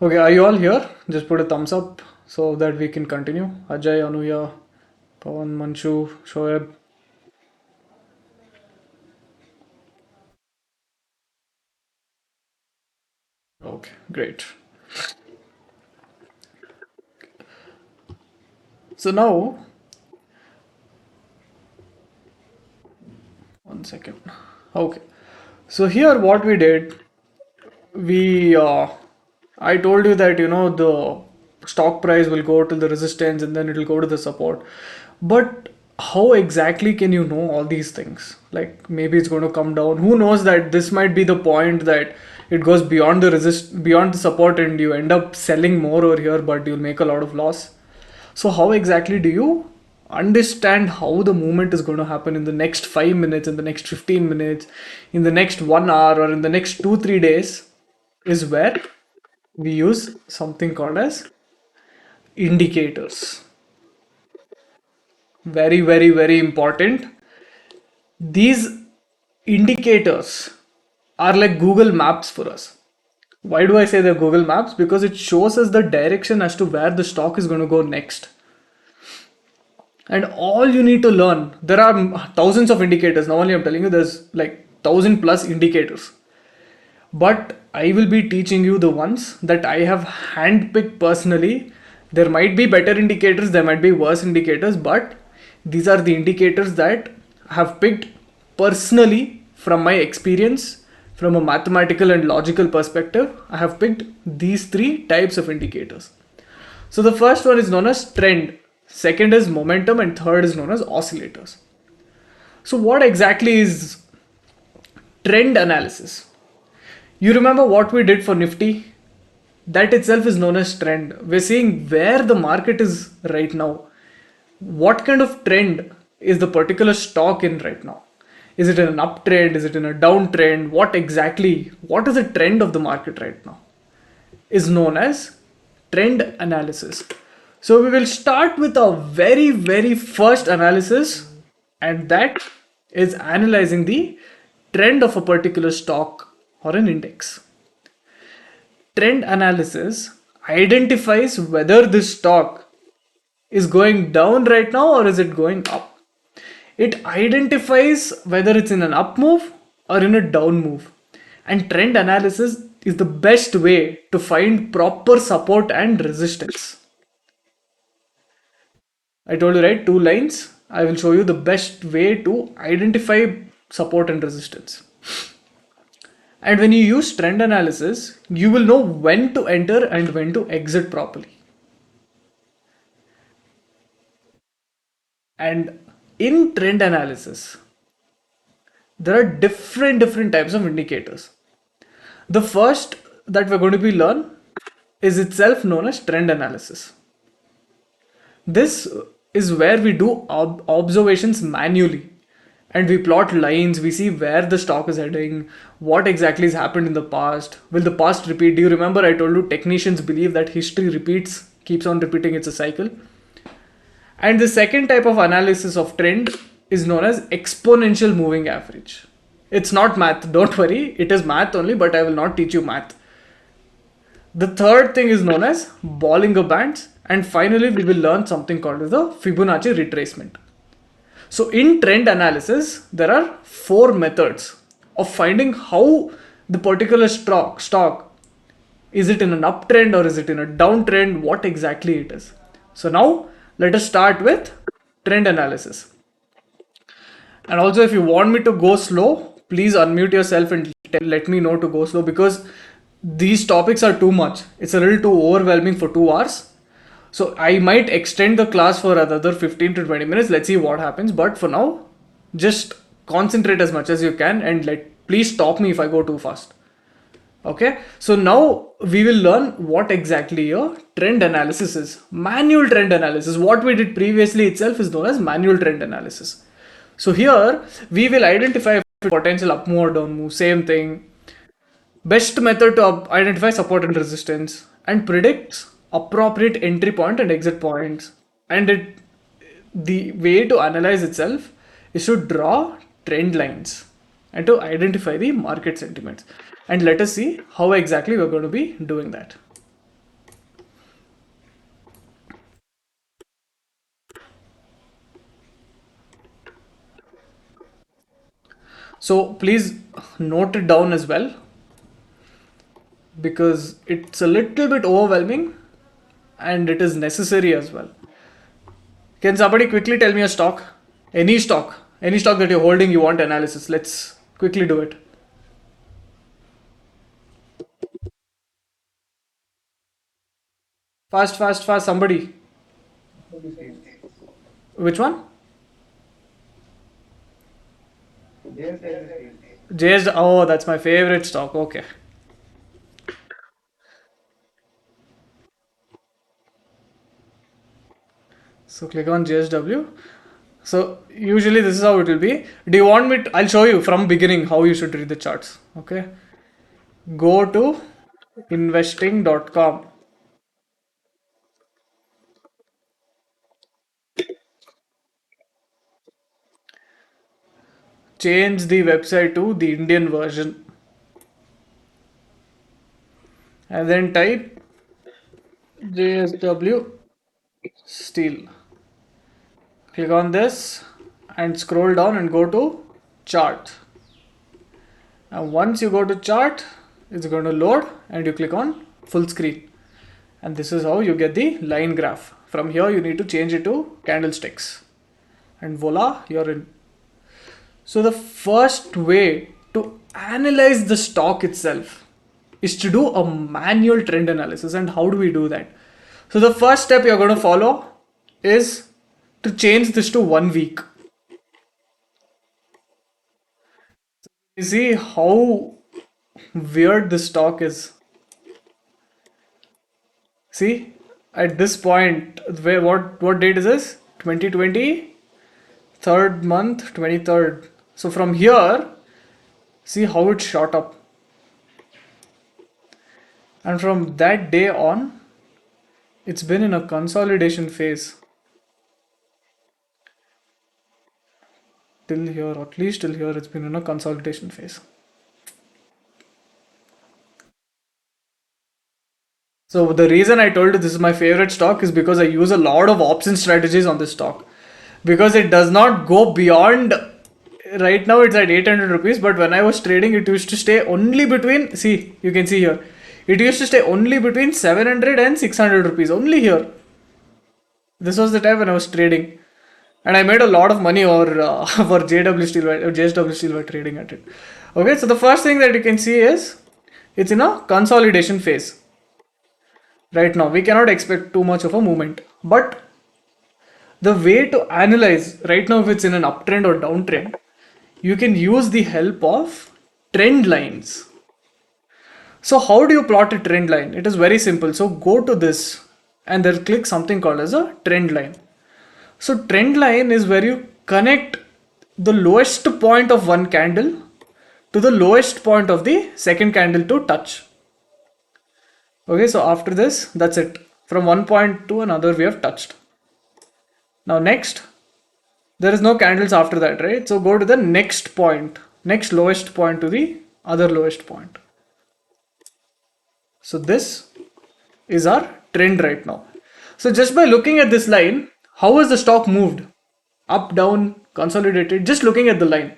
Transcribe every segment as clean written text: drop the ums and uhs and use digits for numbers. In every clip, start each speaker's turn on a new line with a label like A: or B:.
A: Okay, are you all here? Just put a thumbs up so that we can continue. Ajay, Anuya, Pawan, Manshu, Shoaib. Okay, great. So now, one second. Okay. So here, what we did, we I told you that the stock price will go to the resistance and then it will go to the support. But how exactly can you know all these things? Like maybe it's going to come down. Who knows that this might be the point that it goes beyond the support and you end up selling more over here, but you'll make a lot of loss. So how exactly do you understand how the movement is going to happen in the next 5 minutes, in the next 15 minutes, in the next 1 hour, or in the next 2 3 days is where we use something called as indicators. Very, very, very important. These indicators are like Google Maps for us. Why do I say they're Google Maps? Because it shows us the direction as to where the stock is going to go next. And all you need to learn, there are thousands of indicators. Now only I'm telling you there's like 1,000 plus indicators. But I will be teaching you the ones that I have handpicked personally. There might be better indicators, there might be worse indicators, but these are the indicators that I have picked personally from my experience, from a mathematical and logical perspective. I have picked these three types of indicators. So the first one is known as trend, second is momentum, and third is known as oscillators. So what exactly is trend analysis? You remember what we did for Nifty? That itself is known as trend. We're seeing where the market is right now. What kind of trend is the particular stock in right now? Is it in an uptrend? Is it in a downtrend? What is the trend of the market right now? Is known as trend analysis. So we will start with a very, very first analysis, and that is analyzing the trend of a particular stock or an index. Trend analysis identifies whether this stock is going down right now or is it going up. It identifies whether it's in an up move or in a down move. And trend analysis is the best way to find proper support and resistance. I told you, right? Two lines. I will show you the best way to identify support and resistance. And when you use trend analysis, you will know when to enter and when to exit properly. And in trend analysis, there are different types of indicators. The first that we're going to be learn is itself known as trend analysis. This is where we do observations manually and we plot lines, we see where the stock is heading, what exactly has happened in the past, will the past repeat. Do you remember I told you technicians believe that history repeats, keeps on repeating, it's a cycle. And the second type of analysis of trend is known as exponential moving average. It's not math, don't worry, it is math only, but I will not teach you math. The third thing is known as Bollinger Bands, and finally we will learn something called as the Fibonacci retracement. So in trend analysis, there are four methods of finding how the particular stock is it in an uptrend or is it in a downtrend, what exactly it is. So now let us start with trend analysis. And also if you want me to go slow, please unmute yourself and let me know to go slow because these topics are too much. It's a little too overwhelming for 2 hours. So I might extend the class for another 15 to 20 minutes. Let's see what happens. But for now, just concentrate as much as you can and please stop me if I go too fast. Okay, so now we will learn what exactly a trend analysis is. Manual trend analysis, what we did previously itself is known as manual trend analysis. So here we will identify potential up move or down move, same thing. Best method to identify support and resistance and predicts appropriate entry point and exit points. And the way to analyze itself is to draw trend lines and to identify the market sentiments. And let us see how exactly we're going to be doing that. So please note it down as well, because it's a little bit overwhelming and it is necessary as well. Can somebody quickly tell me a stock? Any stock? Any stock that you're holding you want analysis. Let's quickly do it. Fast, fast, fast, somebody. Which one? JS. Oh, that's my favorite stock. Okay. So click on JSW. So usually this is how it will be. Do you want me to, I'll show you from beginning how you should read the charts. Okay. Go to investing.com. Change the website to the Indian version. And then type JSW Steel. Click on this and scroll down and go to chart. And once you go to chart, it's going to load and you click on full screen. And this is how you get the line graph. From here, you need to change it to candlesticks. And voila, you're in. So the first way to analyze the stock itself is to do a manual trend analysis. And how do we do that? So the first step you're going to follow is to change this to 1 week. You see how weird this stock is. See, at this point, where what date is this? 2020, third month, 23rd. So from here, see how it shot up. And from that day on, it's been in a consolidation phase. Till here, at least till here, it's been in a consolidation phase. So the reason I told you this is my favorite stock is because I use a lot of option strategies on this stock. Because it does not go beyond, right now it's at 800 rupees, but when I was trading, it used to stay only between, see, you can see here, it used to stay only between 700 and 600 rupees, only here. This was the time when I was trading. And I made a lot of money for JW Steel or JSW Steel by trading at it. Okay, so the first thing that you can see is it's in a consolidation phase. Right now, we cannot expect too much of a movement. But the way to analyze right now if it's in an uptrend or downtrend, you can use the help of trend lines. So how do you plot a trend line? It is very simple. So go to this and then click something called as a trend line. So trend line is where you connect the lowest point of one candle to the lowest point of the second candle to touch. Okay, so after this, that's it. From one point to another, we have touched. Now next, there is no candles after that, right? So go to the next point, next lowest point to the other lowest point. So this is our trend right now. So just by looking at this line, how has the stock moved? Up, down, consolidated, just looking at the line.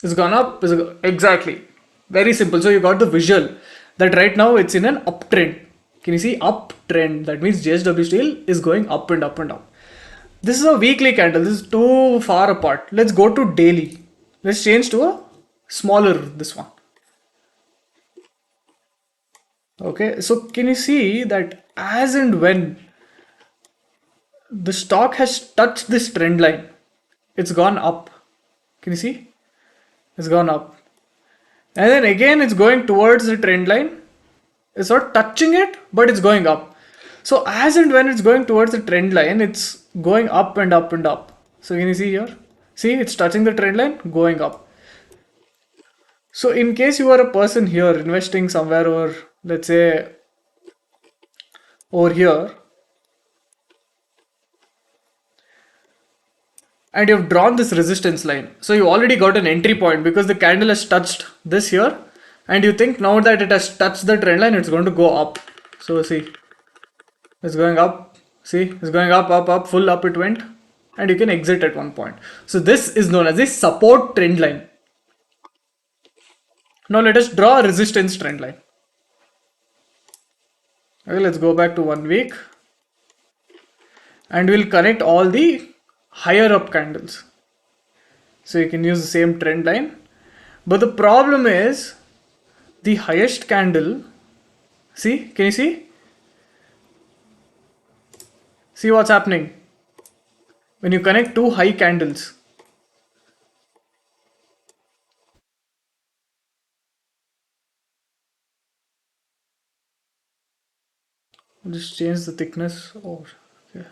A: It's gone up, exactly. Very simple. So you got the visual that right now it's in an uptrend. Can you see uptrend? That means JSW Steel is going up and up and up. This is a weekly candle. This is too far apart. Let's go to daily. Let's change to a smaller, this one. Okay, so can you see that as and when the stock has touched this trend line, it's gone up. Can you see? It's gone up. And then again, it's going towards the trend line. It's not touching it, but it's going up. So as and when it's going towards the trend line, it's going up and up and up. So can you see here? See, it's touching the trend line, going up. So in case you are a person here investing somewhere over, let's say, over here, and you've drawn this resistance line. So you already got an entry point because the candle has touched this here, and you think now that it has touched the trend line, it's going to go up. So see, it's going up. See, it's going up, up, up, full up it went. and you can exit at one point. So this is known as a support trend line. Now let us draw a resistance trend line. Okay, let's go back to 1 week and we'll connect all the higher up candles. So you can use the same trend line, but the problem is the highest candle. See, can you see? See what's happening when you connect two high candles. Just change the thickness. Oh, okay.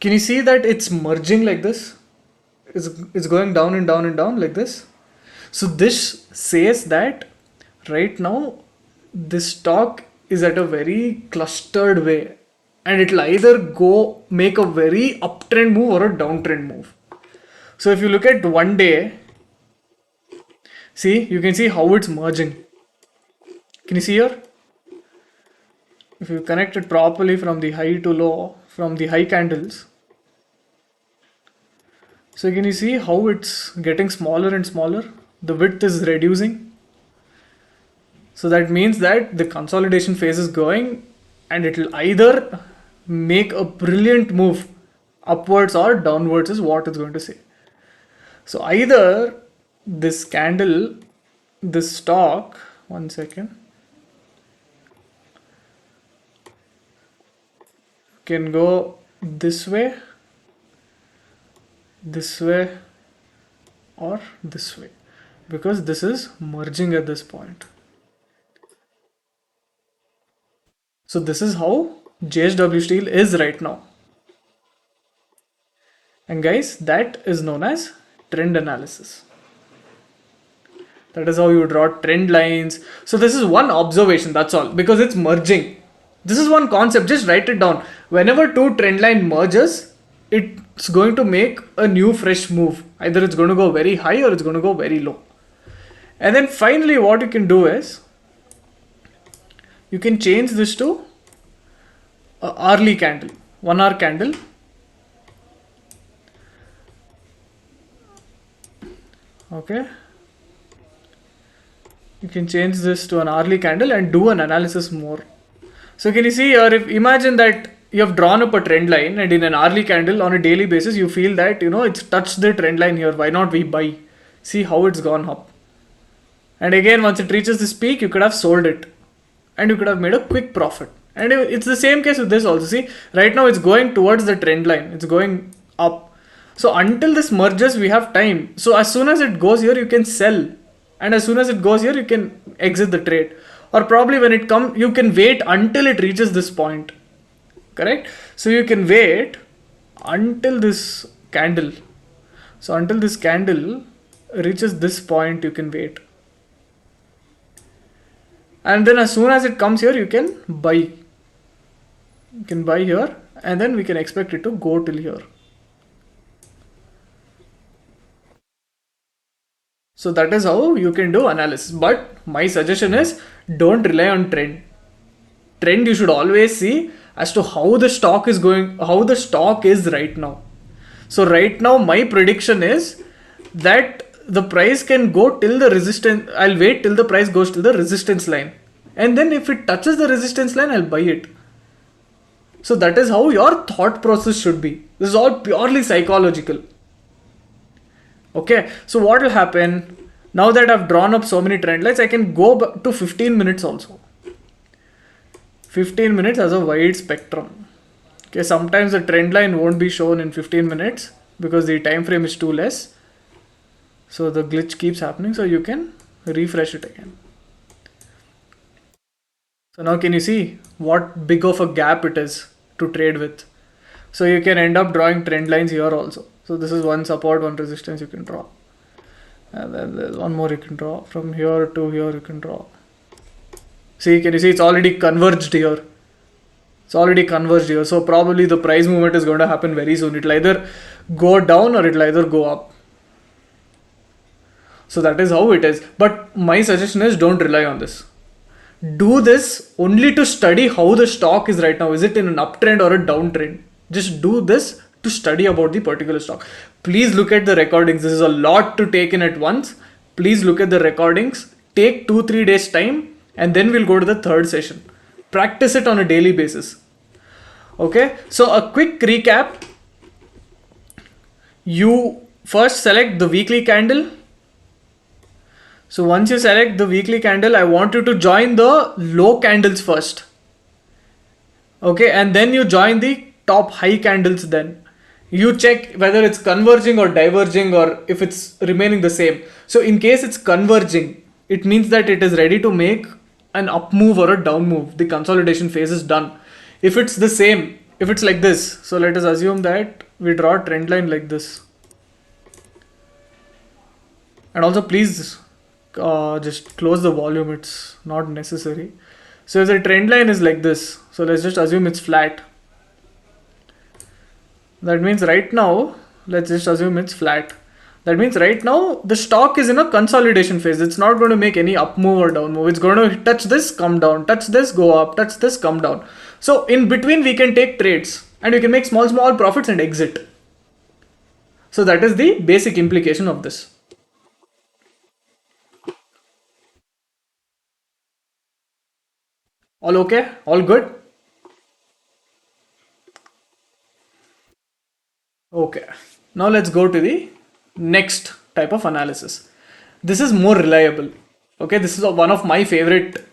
A: Can you see that it's merging like this? It's going down and down and down like this. So this says that right now this stock is at a very clustered way, and it'll either go make a very uptrend move or a downtrend move. So if you look at 1 day, see, you can see how it's merging. Can you see here? If you connect it properly from the high to low, from the high candles, so can you see how it's getting smaller and smaller? The width is reducing. So that means that the consolidation phase is going, and it will either make a brilliant move upwards or downwards is what it's going to say. So either this candle, this stock, 1 second, can go this way, or this way, because this is merging at this point. So this is how JSW Steel is right now. And guys, that is known as trend analysis. That is how you draw trend lines. So this is one observation, that's all, because it's merging. This is one concept, just write it down. Whenever two trend line merges, it's going to make a new fresh move. Either it's going to go very high or it's going to go very low. And then finally what you can do is, you can change this to a hourly candle, 1 hour candle. Okay. You can change this to an hourly candle and do an analysis more. So can you see here, if imagine that you have drawn up a trend line, and in an hourly candle on a daily basis you feel that it's touched the trend line here, why not we buy? See how it's gone up, and again once it reaches this peak you could have sold it and you could have made a quick profit. And it's the same case with this also. See, right now it's going towards the trend line, it's going up. So until this merges we have time. So as soon as it goes here you can sell, and as soon as it goes here you can exit the trade, or probably when it comes you can wait until it reaches this point. Correct? So you can wait until this candle. So until this candle reaches this point you can wait, and then as soon as it comes here you can buy. You can buy here, and then we can expect it to go till here. So that is how you can do analysis. But my suggestion is, don't rely on trend. Trend you should always see as to how the stock is going, how the stock is right now. So right now my prediction is that the price can go till the resistance. I'll wait till the price goes to the resistance line, and then if it touches the resistance line I'll buy it. So that is how your thought process should be. This is all purely psychological. Okay, so what will happen now that I've drawn up so many trend lines? I can go back to 15 minutes also. 15 minutes has a wide spectrum. Okay, sometimes the trend line won't be shown in 15 minutes because the time frame is too less. So the glitch keeps happening, so you can refresh it again. So now can you see what big of a gap it is to trade with? So you can end up drawing trend lines here also. So this is one support, one resistance you can draw. And then there's one more you can draw. From here to here you can draw. See, can you see it's already converged here? It's already converged here. So probably the price movement is going to happen very soon. It'll either go down or it'll either go up. So that is how it is. But my suggestion is, don't rely on this. Do this only to study how the stock is right now. Is it in an uptrend or a downtrend? Just do this to study about the particular stock. Please look at the recordings. This is a lot to take in at once. Please look at the recordings. Take 2-3 days time, and then we'll go to the third session. Practice it on a daily basis. Okay, so a quick recap. You first select the weekly candle. So once you select the weekly candle, I want you to join the low candles first. Okay, and then you join the top high candles. Then you check whether it's converging or diverging, or if it's remaining the same. So in case it's converging, it means that it is ready to make an up move or a down move. The consolidation phase is done. If it's the same, if it's like this, so let us assume that we draw a trend line like this. And also please just close the volume, it's not necessary. So if the trend line is like this, so let's just assume it's flat. That means right now, let's just assume it's flat. That means right now the stock is in a consolidation phase. It's not going to make any up move or down move. It's going to touch this, come down, touch this, go up, touch this, come down. So in between we can take trades and we can make small profits and exit. So that is the basic implication of this. All okay? All good? Okay. Now let's go to the next type of analysis. This is more reliable. Okay, this is one of my favorite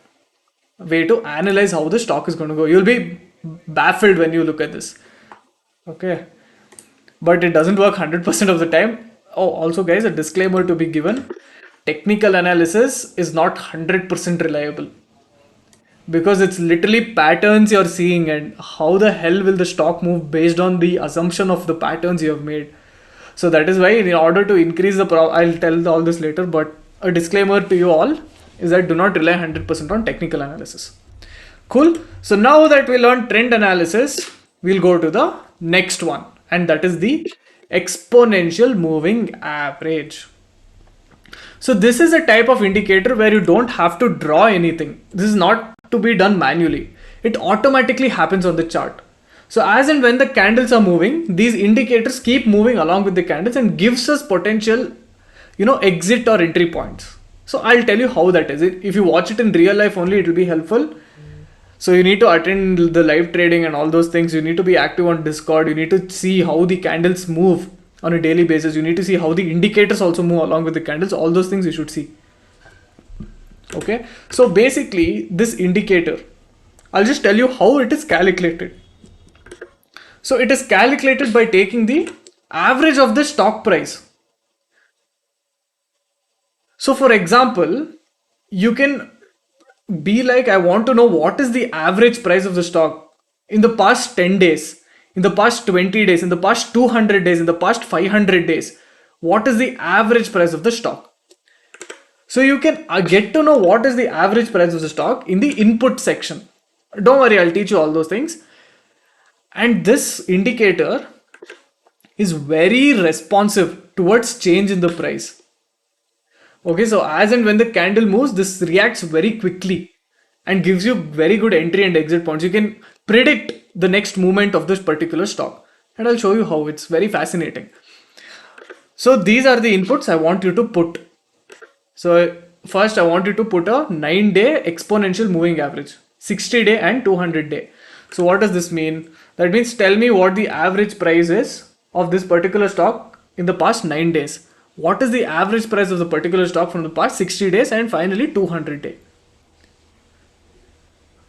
A: way to analyze how the stock is going to go. You'll be baffled when you look at this. Okay, but it doesn't work 100% of the time. Oh, also guys, a disclaimer to be given. Technical analysis is not 100% reliable, because it's literally patterns you're seeing, and how the hell will the stock move based on the assumption of the patterns you have made. So that is why, in order to increase the I'll tell all this later, but a disclaimer to you all is that do not rely 100% on technical analysis. Cool. So now that we learned trend analysis, we'll go to the next one, and that is the exponential moving average. So this is a type of indicator where you don't have to draw anything. This is not to be done manually. It automatically happens on the chart. So as and when the candles are moving, these indicators keep moving along with the candles and gives us potential, exit or entry points. So I'll tell you how that is. If you watch it in real life only, it will be helpful. So you need to attend the live trading and all those things. You need to be active on Discord. You need to see how the candles move on a daily basis. You need to see how the indicators also move along with the candles. All those things you should see. Okay. So basically this indicator, I'll just tell you how it is calculated. So it is calculated by taking the average of the stock price. So for example, you can be like, I want to know what is the average price of the stock in the past 10 days, in the past 20 days, in the past 200 days, in the past 500 days. What is the average price of the stock? So you can get to know what is the average price of the stock in the input section. Don't worry, I'll teach you all those things. And this indicator is very responsive towards change in the price. Okay, so as and when the candle moves, this reacts very quickly and gives you very good entry and exit points. You can predict the next movement of this particular stock. And I'll show you how. It's very fascinating. So these are the inputs I want you to put. So first I want you to put a 9-day exponential moving average, 60-day and 200-day. So what does this mean? That means tell me what the average price is of this particular stock in the past 9 days. What is the average price of the particular stock from the past 60 days and finally 200 days.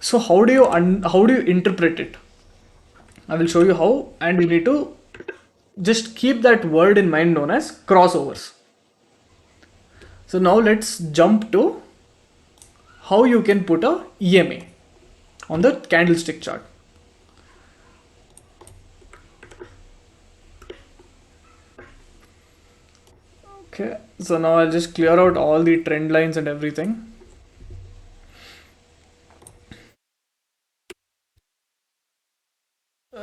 A: So how do you interpret it? I will show you how, and you need to just keep that word in mind known as crossovers. So now let's jump to how you can put a EMA on the candlestick chart. Okay, so now I'll just clear out all the trend lines and everything.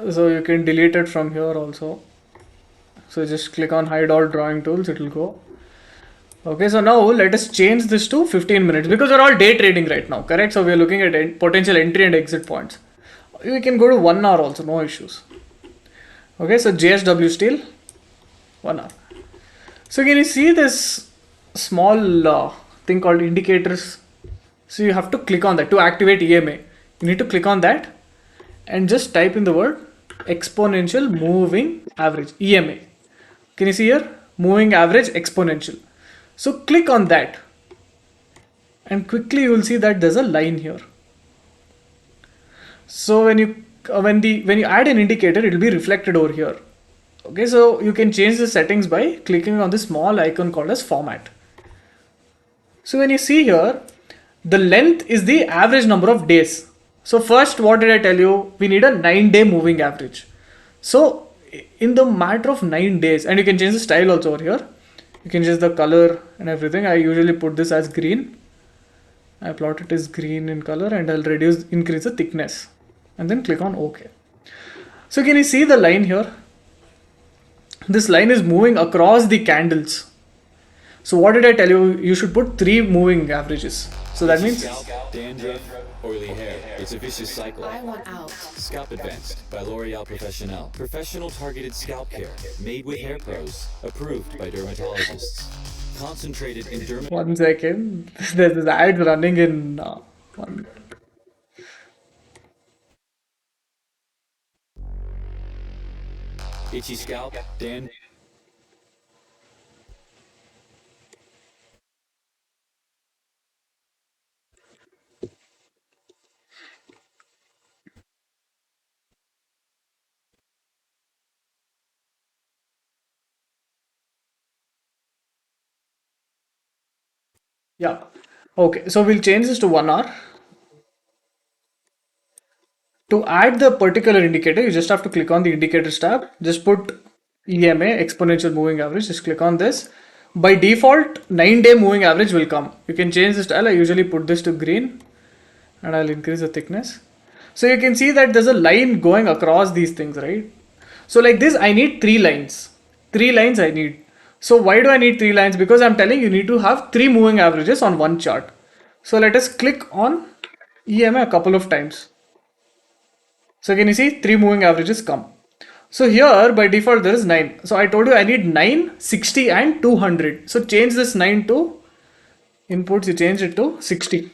A: So you can delete it from here also. So just click on hide all drawing tools, it will go. Okay, so now let us change this to 15 minutes because we're all day trading right now, correct? So we're looking at potential entry and exit points. We can go to 1 hour also, no issues. Okay, so JSW Steel, 1 hour. So can you see this small thing called indicators? So you have to click on that to activate EMA. You need to click on that and just type in the word exponential moving average, EMA. Can you see here? Moving average exponential. So click on that and quickly you will see that there's a line here. So when you add an indicator, it will be reflected over here. Okay, so you can change the settings by clicking on this small icon called as format. So when you see here, the length is the average number of days. So first, what did I tell you? We need a 9-day moving average. So in the matter of 9 days, and you can change the style also over here. You can change the color and everything. I usually put this as green. I plot it as green in color and I'll increase the thickness and then click on OK. So can you see the line here? This line is moving across the candles. So what did I tell you? You should put 3 moving averages. So that means
B: Scalp, dandruff, oily hair. It's a vicious cycle.
C: I want out.
B: Scalp Advanced by L'Oreal Professionnel. Professional targeted scalp care made with hair pros. Approved by dermatologists. Concentrated in
A: 1 second. There's this ad running in 1
B: itchy scalp,
A: Yeah. Okay. So we'll change this to 1 hour. To add the particular indicator, you just have to click on the indicators tab. Just put EMA, exponential moving average. Just click on this. By default, 9-day moving average will come. You can change the style. I usually put this to green and I'll increase the thickness. So you can see that there's a line going across these things, right? So like this, I need 3 lines. 3 lines I need. So why do I need 3 lines? Because I'm telling you need to have 3 moving averages on one chart. So let us click on EMA a couple of times. So can you see 3 moving averages come. So here by default there is 9. So I told you I need 9, 60 and 200. So change this 9 to inputs, you change it to 60.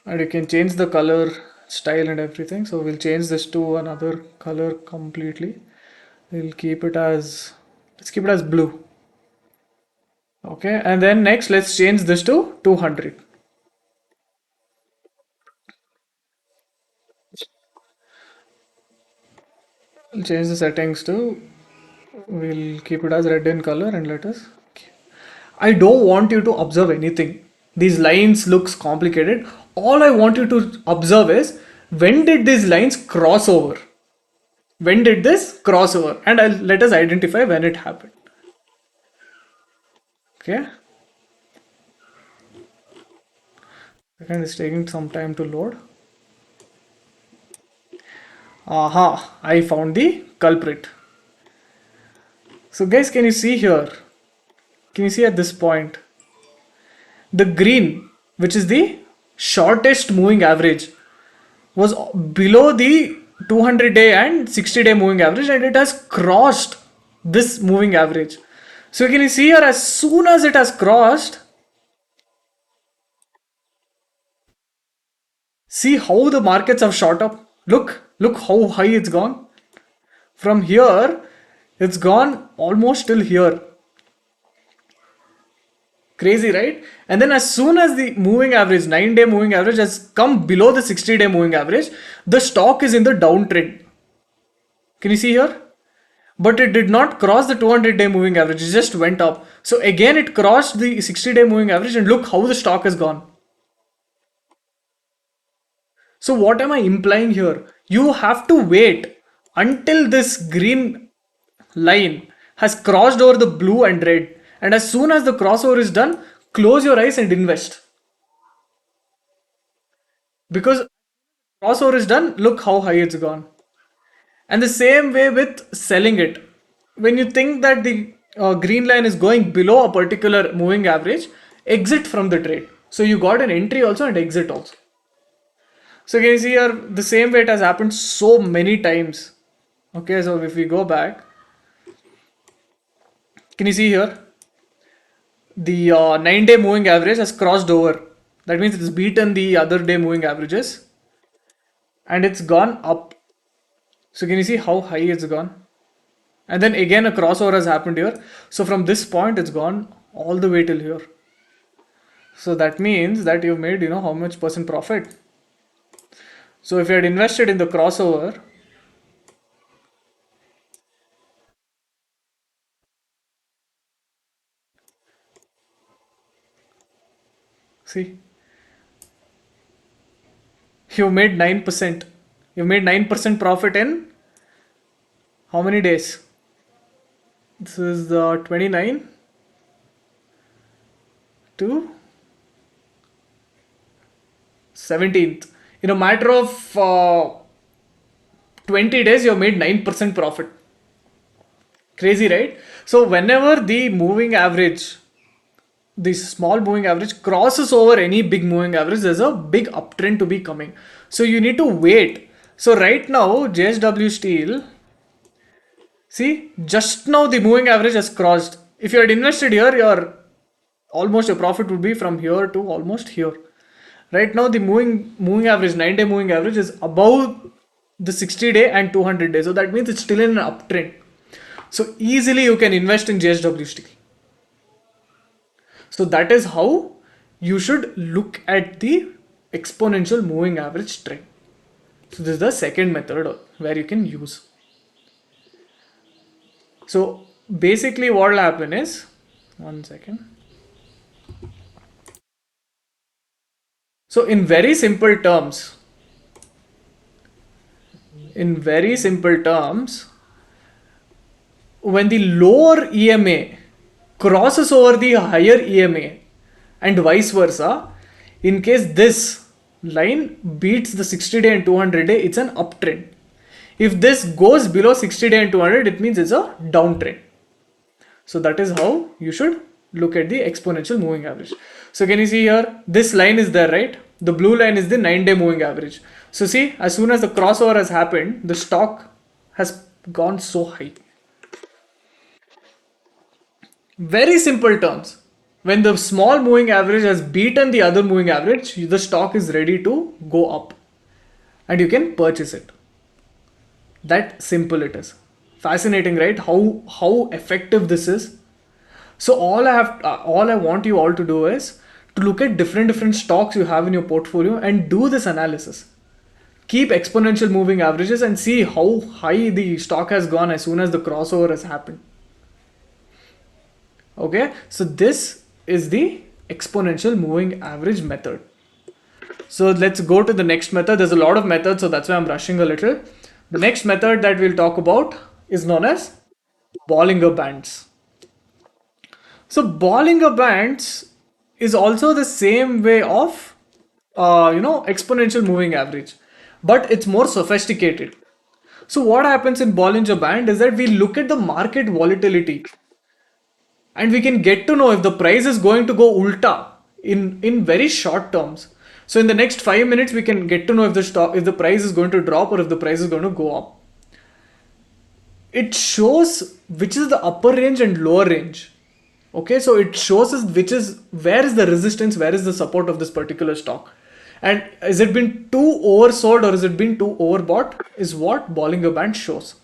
A: And you can change the color, style and everything. So we'll change this to another color completely. We'll keep it as, let's keep it as blue. Okay, and then next let's change this to 200. We'll change the settings to, we'll keep it as red in color and let us, I don't want you to observe anything. These lines looks complicated. All I want you to observe is when did these lines cross over? When did this cross over? And let us identify when it happened. Okay. Second, it's taking some time to load. Aha, I found the culprit. So guys, can you see here? Can you see at this point? The green, which is the shortest moving average, was below the 200-day and 60-day moving average and it has crossed this moving average. So can you see here, as soon as it has crossed, see how the markets have shot up. Look how high it's gone. From here, it's gone almost till here. Crazy, right? And then as soon as the moving average, 9-day moving average has come below the 60-day moving average, the stock is in the downtrend. Can you see here? But it did not cross the 200-day moving average, it just went up. So again it crossed the 60-day moving average and look how the stock has gone. So what am I implying here? You have to wait until this green line has crossed over the blue and red. And as soon as the crossover is done, close your eyes and invest. Because crossover is done, look how high it's gone. And the same way with selling it. When you think that the green line is going below a particular moving average, exit from the trade. So you got an entry also and exit also. So can you see here the same way it has happened so many times. Okay, so if we go back, can you see here? The 9-day moving average has crossed over. That means it's beaten the other day moving averages and it's gone up. So can you see how high it's gone? And then again a crossover has happened here. So from this point it's gone all the way till here. So that means that you've made, how much percent profit. So if you had invested in the crossover, see, you made 9%. You made 9% profit in how many days? This is the 29 to 17th. In a matter of 20 days, you have made 9% profit. Crazy, right? So, whenever the moving average, the small moving average crosses over any big moving average, there's a big uptrend to be coming. So, you need to wait. So, right now, JSW Steel, see, just now the moving average has crossed. If you had invested here, your profit would be from here to almost here. Right now, the moving average, 9-day moving average, is above the 60-day and 200-day. So that means it's still in an uptrend. So easily you can invest in JSW Steel. So that is how you should look at the exponential moving average trend. So this is the second method where you can use. So basically what will happen is, one second. So in very simple terms, when the lower EMA crosses over the higher EMA and vice versa, in case this line beats the 60-day and 200-day, it's an uptrend. If this goes below 60-day and 200, it means it's a downtrend. So that is how you should look at the exponential moving average. So can you see here, this line is there, right? The blue line is the 9-day moving average. So see, as soon as the crossover has happened, the stock has gone so high. Very simple terms. When the small moving average has beaten the other moving average, the stock is ready to go up and you can purchase it. That simple it is. Fascinating, right? How effective this is. So all I want you all to do is to look at different stocks you have in your portfolio and do this analysis. Keep exponential moving averages and see how high the stock has gone as soon as the crossover has happened. Okay, so this is the exponential moving average method. So let's go to the next method. There's a lot of methods, so that's why I'm rushing a little. The next method that we'll talk about is known as Bollinger Bands. So Bollinger Bands is also the same way of exponential moving average, but it's more sophisticated. So what happens in Bollinger Band is that we look at the market volatility and we can get to know if the price is going to go ulta in very short terms. So in the next 5 minutes we can get to know if the price is going to drop or if the price is going to go up. It shows which is the upper range and lower range. Okay, so it shows us where is the resistance, where is the support of this particular stock, and is it been too oversold or is it been too overbought, is what Bollinger Band shows.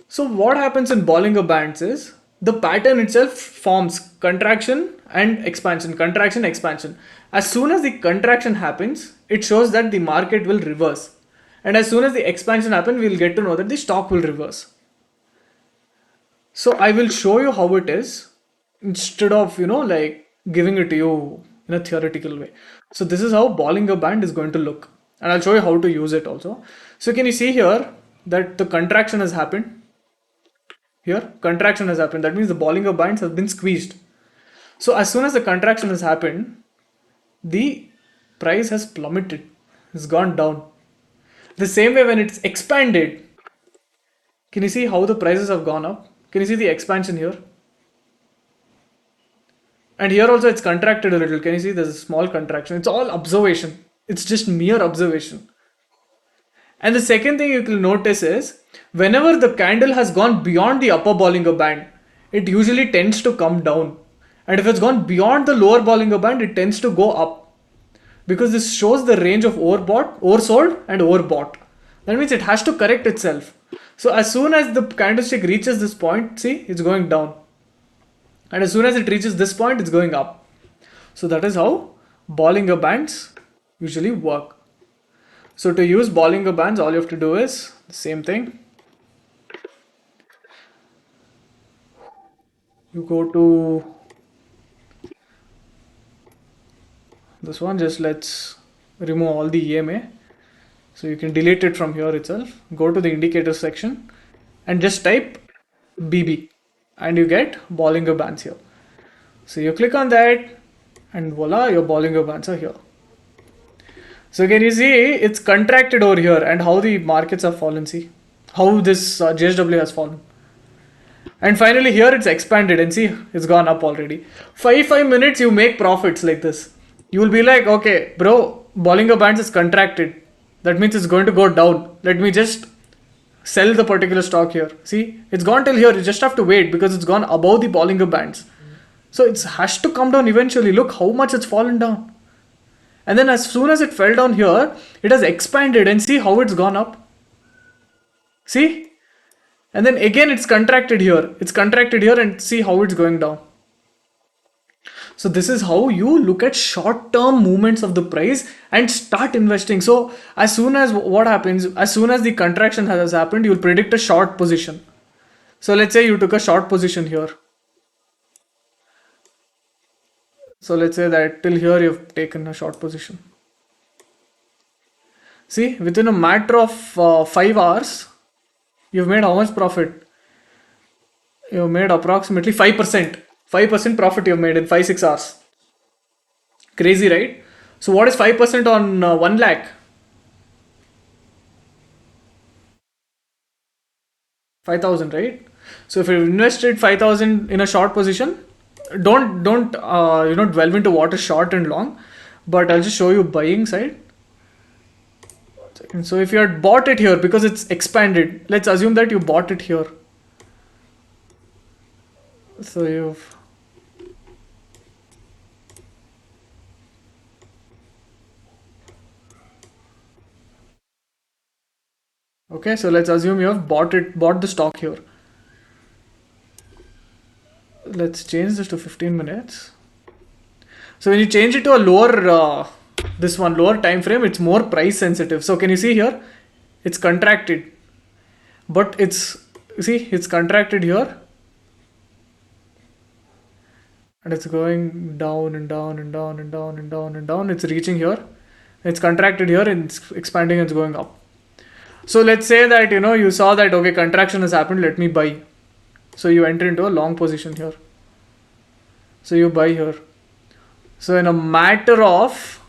A: So what happens in Bollinger Bands is the pattern itself forms contraction and expansion, contraction, expansion. As soon as the contraction happens, it shows that the market will reverse. And as soon as the expansion happens, we'll get to know that the stock will reverse. So I will show you how it is instead of, like giving it to you in a theoretical way. So this is how Bollinger Band is going to look. And I'll show you how to use it also. So can you see here that the contraction has happened? Here, contraction has happened. That means the Bollinger Bands have been squeezed. So as soon as the contraction has happened, the price has plummeted. It's gone down. The same way when it's expanded, can you see how the prices have gone up? Can you see the expansion here? And here also it's contracted a little. Can you see there's a small contraction? It's all observation. It's just mere observation. And the second thing you will notice is whenever the candle has gone beyond the upper Bollinger Band, it usually tends to come down. And if it's gone beyond the lower Bollinger Band, it tends to go up. Because this shows the range of overbought, oversold and overbought. That means it has to correct itself. So as soon as the candlestick reaches this point, see, it's going down. And as soon as it reaches this point, it's going up. So that is how Bollinger Bands usually work. So to use Bollinger Bands, all you have to do is the same thing. You go to this one, just let's remove all the EMA. So you can delete it from here itself. Go to the indicator section and just type BB and you get Bollinger Bands here. So you click on that and voila, your Bollinger Bands are here. So can you see it's contracted over here and how the markets have fallen. See how this JSW has fallen. And finally here it's expanded and see it's gone up already. 5 minutes you make profits like this. You will be like, okay bro, Bollinger Bands is contracted. That means it's going to go down. Let me just sell the particular stock here. See, it's gone till here. You just have to wait because it's gone above the Bollinger Bands. So it has to come down eventually. Look how much it's fallen down. And then as soon as it fell down here, it has expanded and see how it's gone up. See? And then again it's contracted here. It's contracted here and see how it's going down. So this is how you look at short-term movements of the price and start investing. So as soon as what happens, as soon as the contraction has happened, you'll predict a short position. So let's say you took a short position here. So let's say that till here you've taken a short position. See, within a matter of 5 hours, you've made how much profit? You've made approximately 5%. 5% profit you've made in 5-6 hours. Crazy, right? So what is 5% on 1 lakh? 5,000, right? So if you invested 5,000 in a short position, don't delve into what is short and long, but I'll just show you buying side. So if you had bought it here because it's expanded, let's assume that you bought it here. So you've okay, so let's assume you have bought the stock here. Let's change this to 15 minutes. So when you change it to a lower lower time frame, it's more price sensitive. So can you see here? It's contracted. But it's contracted here. And it's going down and down and down and down and down and down. It's reaching here. It's contracted here and it's expanding and it's going up. So let's say that you saw that okay, contraction has happened, let me buy. So you enter into a long position here. So you buy here. So in a matter of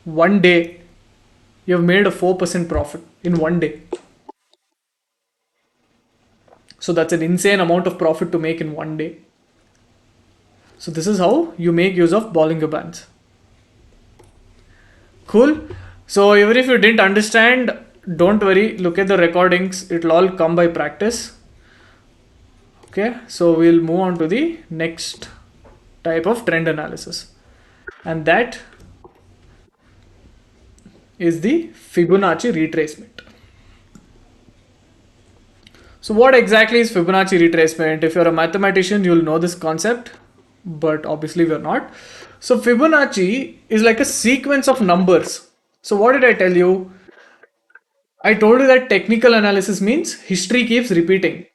A: 1 day, you have made a 4% profit in 1 day. So that's an insane amount of profit to make in 1 day. So this is how you make use of Bollinger Bands. Cool. So even if you didn't understand, don't worry, look at the recordings. It'll all come by practice. Okay, so we'll move on to the next type of trend analysis. And that is the Fibonacci retracement. So what exactly is Fibonacci retracement? If you're a mathematician, you'll know this concept, but obviously we're not. So Fibonacci is like a sequence of numbers. So what did I tell you? I told you that technical analysis means history keeps repeating.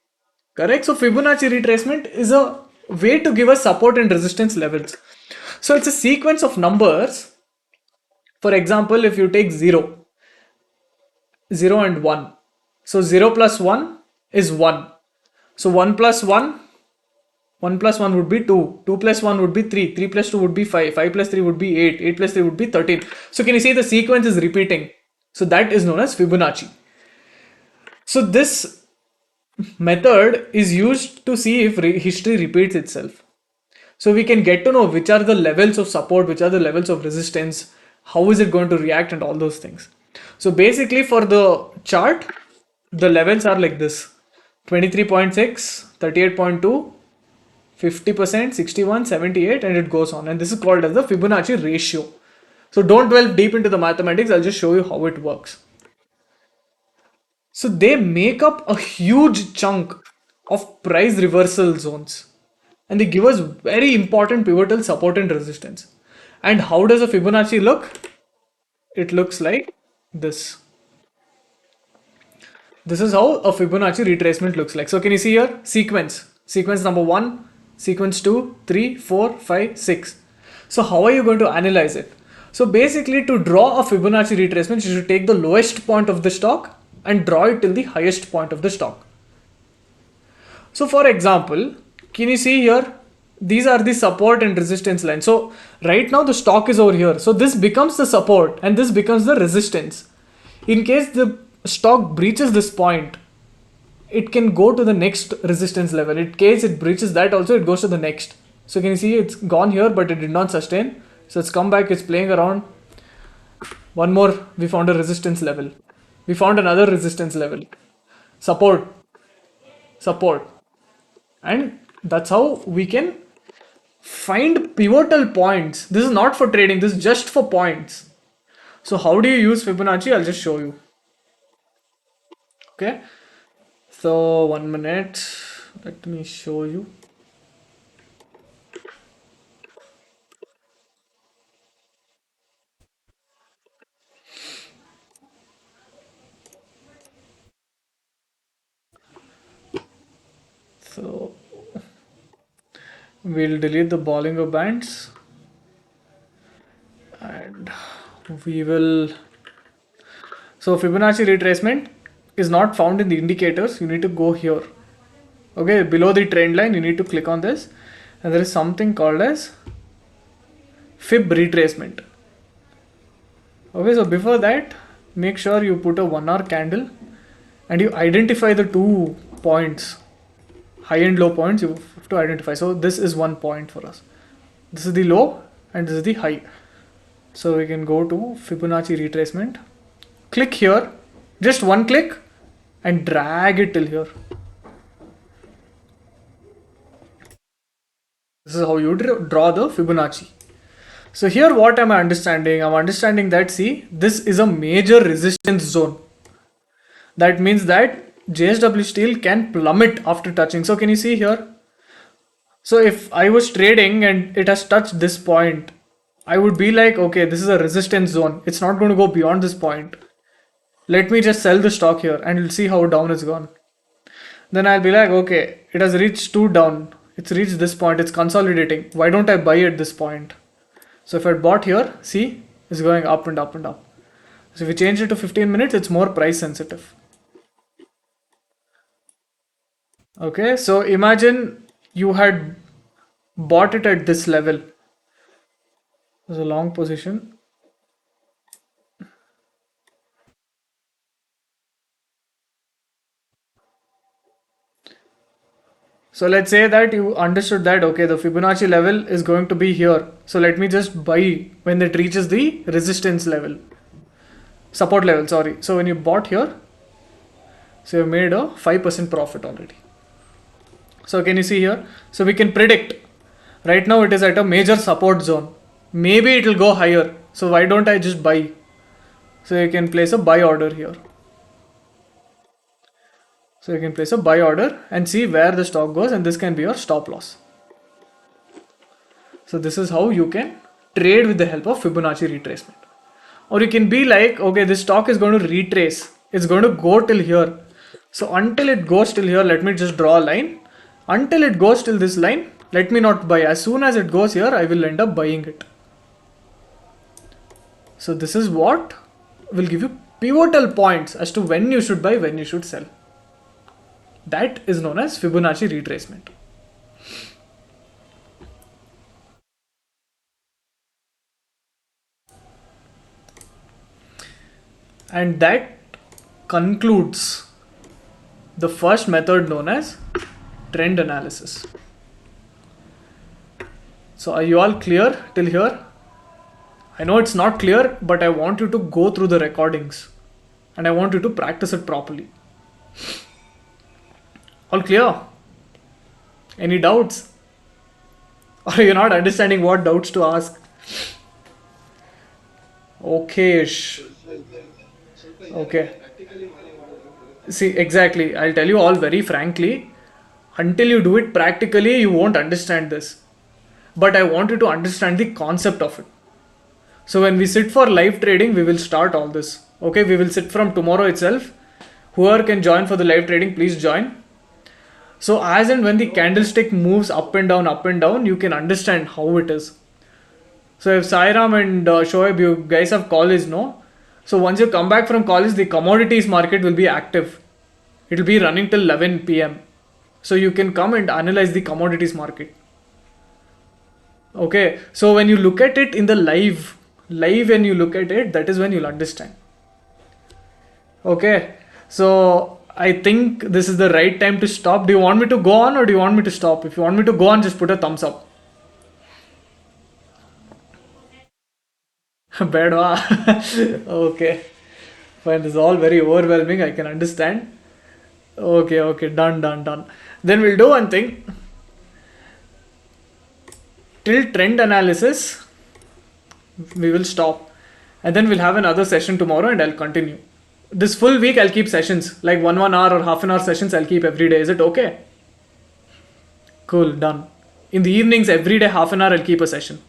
A: Correct? So Fibonacci retracement is a way to give us support and resistance levels. So it's a sequence of numbers. For example, if you take 0 and 1. So 0 plus 1 is 1. So 1 plus 1 would be 2. 2 plus 1 would be 3. 3 plus 2 would be 5. 5 plus 3 would be 8. 8 plus 3 would be 13. So can you see the sequence is repeating? So that is known as Fibonacci. So this method is used to see if history repeats itself. So we can get to know which are the levels of support, which are the levels of resistance, how is it going to react and all those things. So basically for the chart, the levels are like this: 23.6, 38.2, 50%, 61, 78, and it goes on. And this is called as the Fibonacci ratio. So don't delve deep into the mathematics, I'll just show you how it works. So they make up a huge chunk of price reversal zones, and they give us very important pivotal support and resistance. And how does a Fibonacci look? It looks like this. This is how a Fibonacci retracement looks like. So can you see here? Sequence number 1, sequence 2, 3, 4, 5, 6. So how are you going to analyze it? So basically, to draw a Fibonacci retracement, you should take the lowest point of the stock and draw it till the highest point of the stock. So for example, can you see here? These are the support and resistance lines. So right now the stock is over here. So this becomes the support and this becomes the resistance. In case the stock breaches this point, it can go to the next resistance level. In case it breaches that also, it goes to the next. So can you see it's gone here, but it did not sustain. So it's come back, it's playing around. One more, we found a resistance level. We found another resistance level. Support. And that's how we can find pivotal points. This is not for trading, this is just for points. So how do you use Fibonacci? I'll just show you. Okay, so 1 minute, let me show you. So we'll delete the Bollinger Bands and we will. So Fibonacci retracement is not found in the indicators. You need to go here. Okay, below the trend line, you need to click on this, and there is something called as Fib retracement. Okay, so before that, make sure you put a 1 hour candle and you identify the 2 points, high and low points. You have to identify. So this is 1 point for us. This is the low and this is the high. So we can go to Fibonacci retracement. Click here, just 1 click, and drag it till here. This is how you draw the Fibonacci. So here what am I understanding? I'm understanding that, see, this is a major resistance zone. That means that JSW Steel can plummet after touching. So can you see here? So if I was trading and it has touched this point, I would be like, okay, this is a resistance zone. It's not going to go beyond this point. Let me just sell the stock here and you'll see how down it's gone. Then I'll be like, okay, it has reached 2 down. It's reached this point. It's consolidating. Why don't I buy at this point? So if I bought here, see, it's going up and up and up. So if we change it to 15 minutes, it's more price sensitive. Okay, so imagine you had bought it at this level. There's a long position. So let's say that you understood that, okay, the Fibonacci level is going to be here. So let me just buy when it reaches the resistance level, support level, sorry. So when you bought here, so you made a 5% profit already. So can you see here? So we can predict. Right now it is at a major support zone. Maybe it will go higher. So why don't I just buy? So you can place a buy order here. So you can place a buy order and see where the stock goes, and this can be your stop loss. So this is how you can trade with the help of Fibonacci retracement. Or you can be like, okay, this stock is going to retrace. It's going to go till here. So until it goes till here, let me just draw a line. Until it goes till this line, let me not buy. As soon as it goes here, I will end up buying it. So this is what will give you pivotal points as to when you should buy, when you should sell. That is known as Fibonacci retracement. And that concludes the first method known as trend analysis. So are you all clear till here? I know it's not clear, but I want you to go through the recordings and I want you to practice it properly. All clear? Any doubts? Or you're not understanding what doubts to ask? Okay. Okay. See, exactly. I'll tell you all very frankly. Until you do it practically, you won't understand this. But I want you to understand the concept of it. So when we sit for live trading, we will start all this. Okay, we will sit from tomorrow itself. Whoever can join for the live trading, please join. So as and when the candlestick moves up and down, you can understand how it is. So if Sairam and Shoaib, you guys have college, no? So once you come back from college, the commodities market will be active. It will be running till 11 p.m. So you can come and analyze the commodities market. Okay, so when you look at it in the live when you look at it, that is when you'll understand. Okay, so I think this is the right time to stop. Do you want me to go on or do you want me to stop? If you want me to go on, just put a thumbs up. Bedwa. Okay, fine. This is all very overwhelming. I can understand. Okay, done. Then we'll do one thing. Till trend analysis, we will stop. And then we'll have another session tomorrow and I'll continue. This full week I'll keep sessions. Like 1 hour or half an hour sessions I'll keep every day. Is it okay? Cool, done. In the evenings, every day, half an hour I'll keep a session.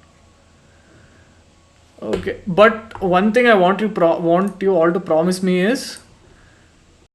A: Okay, but one thing I want you all to promise me is